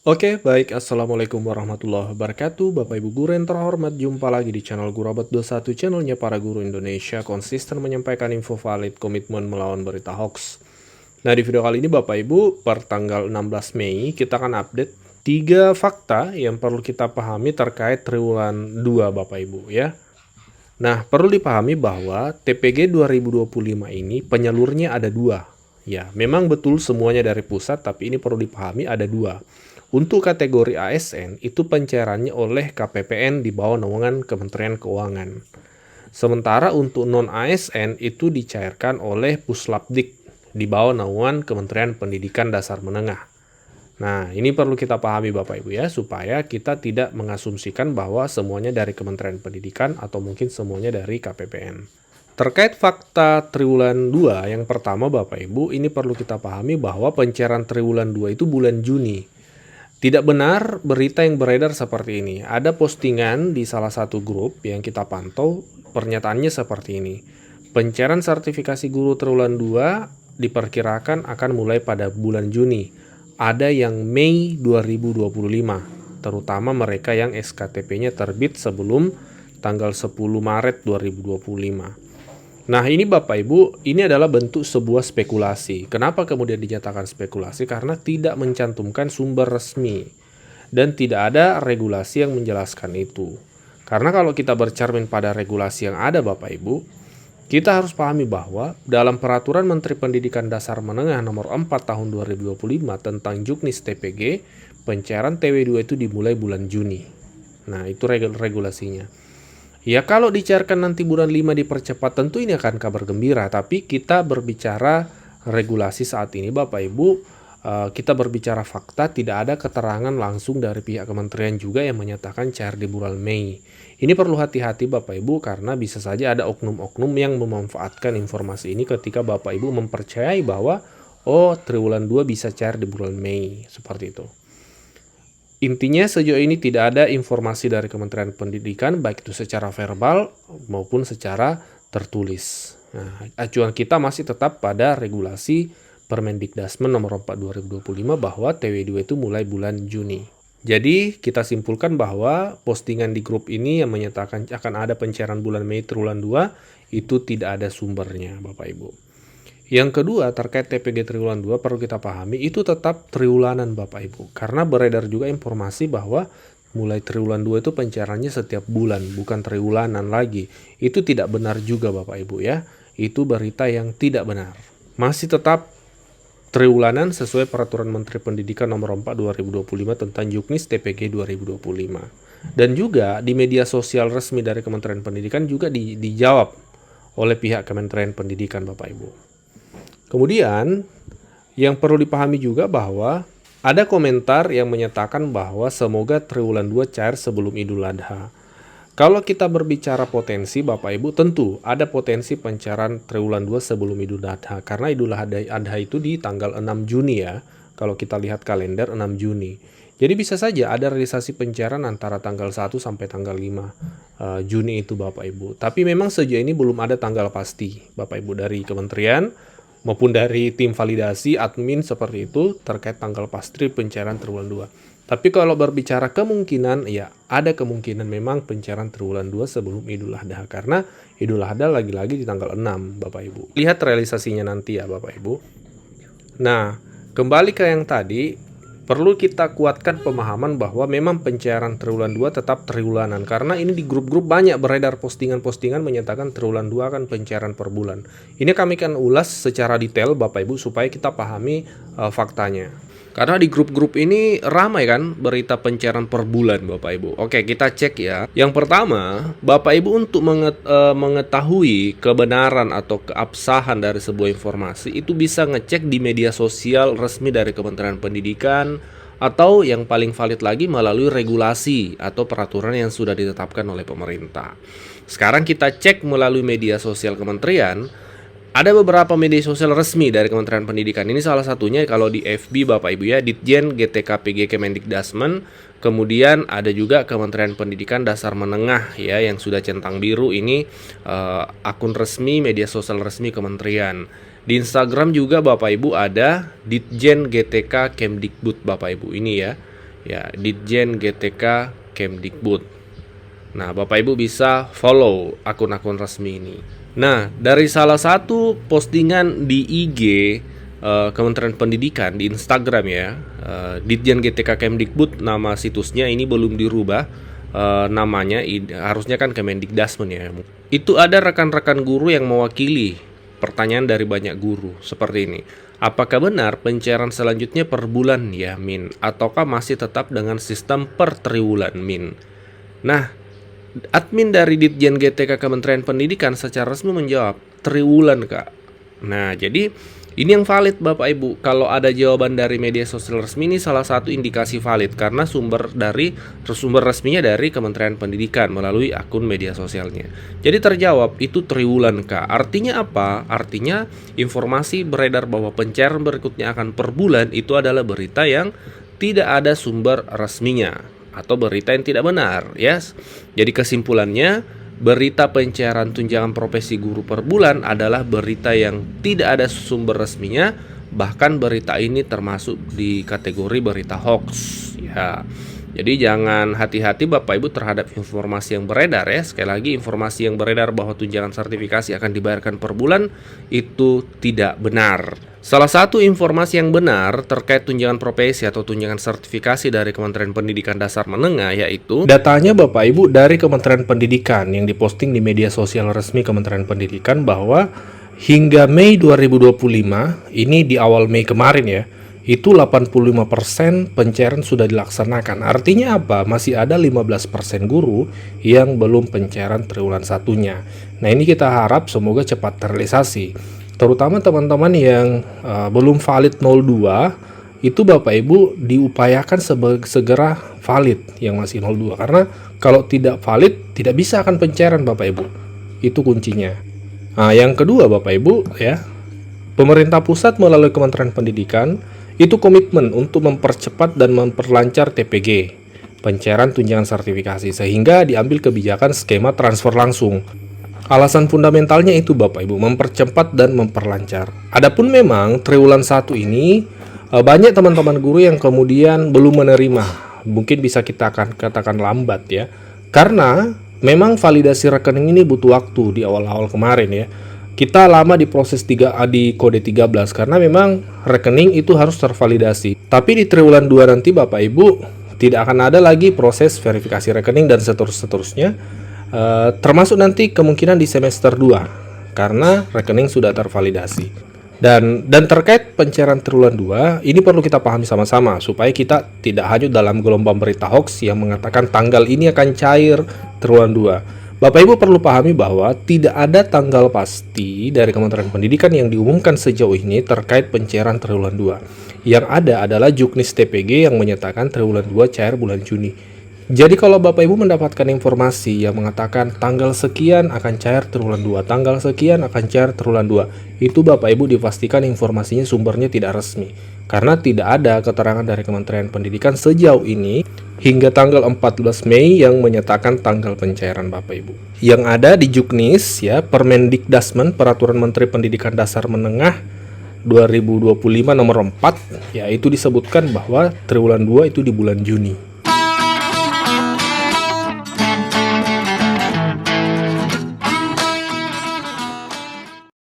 Oke, baik. Assalamualaikum warahmatullahi wabarakatuh. Bapak Ibu guru yang terhormat, jumpa lagi di channel Guru Abad 21, channelnya para guru Indonesia, konsisten menyampaikan info valid, komitmen melawan berita hoax. Nah, di video kali ini Bapak Ibu, per tanggal 16 Mei, kita akan update 3 fakta yang perlu kita pahami terkait triwulan 2 Bapak Ibu ya. Nah, perlu dipahami bahwa TPG 2025 ini penyalurnya ada dua. Ya, memang betul semuanya dari pusat, tapi ini perlu dipahami ada dua. Untuk kategori ASN, itu pencairannya oleh KPPN di bawah naungan Kementerian Keuangan. Sementara untuk non-ASN itu dicairkan oleh Puslapdik di bawah naungan Kementerian Pendidikan Dasar Menengah. Nah, ini perlu kita pahami Bapak Ibu ya, supaya kita tidak mengasumsikan bahwa semuanya dari Kementerian Pendidikan atau mungkin semuanya dari KPPN. Terkait fakta triwulan 2, yang pertama Bapak Ibu, ini perlu kita pahami bahwa pencairan triwulan 2 itu bulan Juni. Tidak benar berita yang beredar seperti ini. Ada postingan di salah satu grup yang kita pantau, pernyataannya seperti ini. Pencairan sertifikasi guru triwulan 2 diperkirakan akan mulai pada bulan Juni. Ada yang Mei 2025, terutama mereka yang SKTP-nya terbit sebelum tanggal 10 Maret 2025. Nah, ini Bapak Ibu, ini adalah bentuk sebuah spekulasi. Kenapa kemudian dinyatakan spekulasi? Karena tidak mencantumkan sumber resmi dan tidak ada regulasi yang menjelaskan itu. Karena kalau kita bercermin pada regulasi yang ada Bapak Ibu, kita harus pahami bahwa dalam Peraturan Menteri Pendidikan Dasar Menengah Nomor 4 Tahun 2025 tentang Juknis TPG, pencairan TW2 itu dimulai bulan Juni. Nah, itu regulasinya. Ya, kalau dicairkan nanti bulan 5 dipercepat, tentu ini akan kabar gembira. Tapi kita berbicara regulasi saat ini Bapak Ibu, kita berbicara fakta, tidak ada keterangan langsung dari pihak kementerian juga yang menyatakan cair di bulan Mei. Ini perlu hati-hati Bapak Ibu, karena bisa saja ada oknum-oknum yang memanfaatkan informasi ini ketika Bapak Ibu mempercayai bahwa triwulan 2 bisa cair di bulan Mei, seperti itu. Intinya sejauh ini tidak ada informasi dari Kementerian Pendidikan, baik itu secara verbal maupun secara tertulis. Nah, acuan kita masih tetap pada regulasi Permendikdasmen nomor 4 2025 bahwa TW2 itu mulai bulan Juni. Jadi kita simpulkan bahwa postingan di grup ini yang menyatakan akan ada pencairan bulan Mei triwulan 2 itu tidak ada sumbernya Bapak Ibu. Yang kedua, terkait TPG triwulan 2 perlu kita pahami itu tetap triwulanan Bapak Ibu. Karena beredar juga informasi bahwa mulai triwulan 2 itu pencairannya setiap bulan, bukan triwulanan lagi. Itu tidak benar juga Bapak Ibu ya. Itu berita yang tidak benar. Masih tetap triwulanan sesuai Peraturan Menteri Pendidikan Nomor 4 2025 tentang Juknis TPG 2025. Dan juga di media sosial resmi dari Kementerian Pendidikan juga dijawab oleh pihak Kementerian Pendidikan Bapak Ibu. Kemudian, yang perlu dipahami juga bahwa ada komentar yang menyatakan bahwa semoga triwulan 2 cair sebelum Idul Adha. Kalau kita berbicara potensi Bapak Ibu, tentu ada potensi pencairan triwulan 2 sebelum Idul Adha. Karena Idul Adha itu di tanggal 6 Juni ya. Kalau kita lihat kalender 6 Juni. Jadi bisa saja ada realisasi pencairan antara tanggal 1 sampai tanggal 5 Juni itu Bapak Ibu. Tapi memang sejauh ini belum ada tanggal pasti Bapak Ibu dari kementerian maupun dari tim validasi admin seperti itu terkait tanggal pasti pencairan triwulan 2. Tapi kalau berbicara kemungkinan, ya ada kemungkinan memang pencairan triwulan 2 sebelum Idul Adha. Karena Idul Adha lagi-lagi di tanggal 6 Bapak Ibu. Lihat realisasinya nanti ya Bapak Ibu. Nah, kembali ke yang tadi, perlu kita kuatkan pemahaman bahwa memang pencairan triwulan 2 tetap triwulanan. Karena ini di grup-grup banyak beredar postingan-postingan menyatakan triwulan 2 akan pencairan per bulan. Ini kami akan ulas secara detail Bapak Ibu supaya kita pahami faktanya. Karena di grup-grup ini ramai kan berita pencairan per bulan Bapak Ibu. Oke, kita cek ya. Yang pertama, Bapak Ibu untuk mengetahui kebenaran atau keabsahan dari sebuah informasi itu bisa ngecek di media sosial resmi dari Kementerian Pendidikan atau yang paling valid lagi melalui regulasi atau peraturan yang sudah ditetapkan oleh pemerintah. Sekarang kita cek melalui media sosial kementerian. Ada beberapa media sosial resmi dari Kementerian Pendidikan. Ini salah satunya kalau di FB Bapak Ibu ya, Ditjen GTKPG Kemendikdasmen. Kemudian ada juga Kementerian Pendidikan Dasar Menengah ya yang sudah centang biru ini akun resmi media sosial resmi kementerian. Di Instagram juga Bapak Ibu ada Ditjen GTK Kemdikbud Bapak Ibu ini ya. Ya, Ditjen GTK Kemdikbud. Nah, Bapak Ibu bisa follow akun-akun resmi ini. Nah, dari salah satu postingan di IG Kementerian Pendidikan di Instagram ya, Ditjen GTK Kemdikbud, nama situsnya ini belum dirubah, namanya harusnya kan Kemendikdasmen ya. Itu ada rekan-rekan guru yang mewakili pertanyaan dari banyak guru seperti ini. Apakah benar pencairan selanjutnya per bulan ya Min, ataukah masih tetap dengan sistem per triwulan Min? Nah, admin dari Ditjen GTK Kementerian Pendidikan secara resmi menjawab triwulan Kak. Nah, jadi ini yang valid Bapak Ibu. Kalau ada jawaban dari media sosial resmi, ini salah satu indikasi valid karena sumber resminya dari Kementerian Pendidikan melalui akun media sosialnya. Jadi terjawab itu triwulan Kak. Artinya apa? Artinya informasi beredar bahwa pencairan berikutnya akan per bulan itu adalah berita yang tidak ada sumber resminya atau berita yang tidak benar, yes. Jadi kesimpulannya, berita pencairan tunjangan profesi guru per bulan adalah berita yang tidak ada sumber resminya, bahkan berita ini termasuk di kategori berita hoax ya. Jadi jangan hati-hati Bapak Ibu terhadap informasi yang beredar ya. Sekali lagi, informasi yang beredar bahwa tunjangan sertifikasi akan dibayarkan per bulan itu tidak benar. Salah satu informasi yang benar terkait tunjangan profesi atau tunjangan sertifikasi dari Kementerian Pendidikan Dasar Menengah yaitu datanya Bapak Ibu dari Kementerian Pendidikan yang diposting di media sosial resmi Kementerian Pendidikan bahwa hingga Mei 2025, ini di awal Mei kemarin ya, itu 85% pencairan sudah dilaksanakan. Artinya apa? Masih ada 15% guru yang belum pencairan triwulan satunya. Nah, ini kita harap semoga cepat terrealisasi. Terutama teman-teman yang belum valid 02, itu Bapak Ibu diupayakan segera valid yang masih 02. Karena kalau tidak valid, tidak bisa akan pencairan Bapak Ibu. Itu kuncinya. Nah, yang kedua Bapak Ibu ya, pemerintah pusat melalui Kementerian Pendidikan itu komitmen untuk mempercepat dan memperlancar TPG, pencairan tunjangan sertifikasi, sehingga diambil kebijakan skema transfer langsung. Alasan fundamentalnya itu Bapak Ibu, mempercepat dan memperlancar. Adapun memang triwulan 1 ini banyak teman-teman guru yang kemudian belum menerima. Mungkin bisa kita akan katakan lambat ya. Karena memang validasi rekening ini butuh waktu di awal-awal kemarin ya. Kita lama di proses di kode 13 karena memang rekening itu harus tervalidasi. Tapi di triwulan 2 nanti Bapak Ibu tidak akan ada lagi proses verifikasi rekening dan seterusnya. Termasuk nanti kemungkinan di semester 2 karena rekening sudah tervalidasi. Dan terkait pencairan triwulan 2 ini perlu kita pahami sama-sama supaya kita tidak hanyut dalam gelombang berita hoax yang mengatakan tanggal ini akan cair triwulan 2. Bapak Ibu perlu pahami bahwa tidak ada tanggal pasti dari Kementerian Pendidikan yang diumumkan sejauh ini terkait pencairan triwulan 2. Yang ada adalah Juknis TPG yang menyatakan triwulan 2 cair bulan Juni. Jadi kalau Bapak Ibu mendapatkan informasi yang mengatakan tanggal sekian akan cair triwulan 2, tanggal sekian akan cair triwulan 2, itu Bapak Ibu dipastikan informasinya sumbernya tidak resmi. Karena tidak ada keterangan dari Kementerian Pendidikan sejauh ini hingga tanggal 14 Mei yang menyatakan tanggal pencairan Bapak Ibu. Yang ada di Juknis ya, Permendikdasmen Peraturan Menteri Pendidikan Dasar Menengah 2025 nomor 4, yaitu disebutkan bahwa triwulan 2 itu di bulan Juni.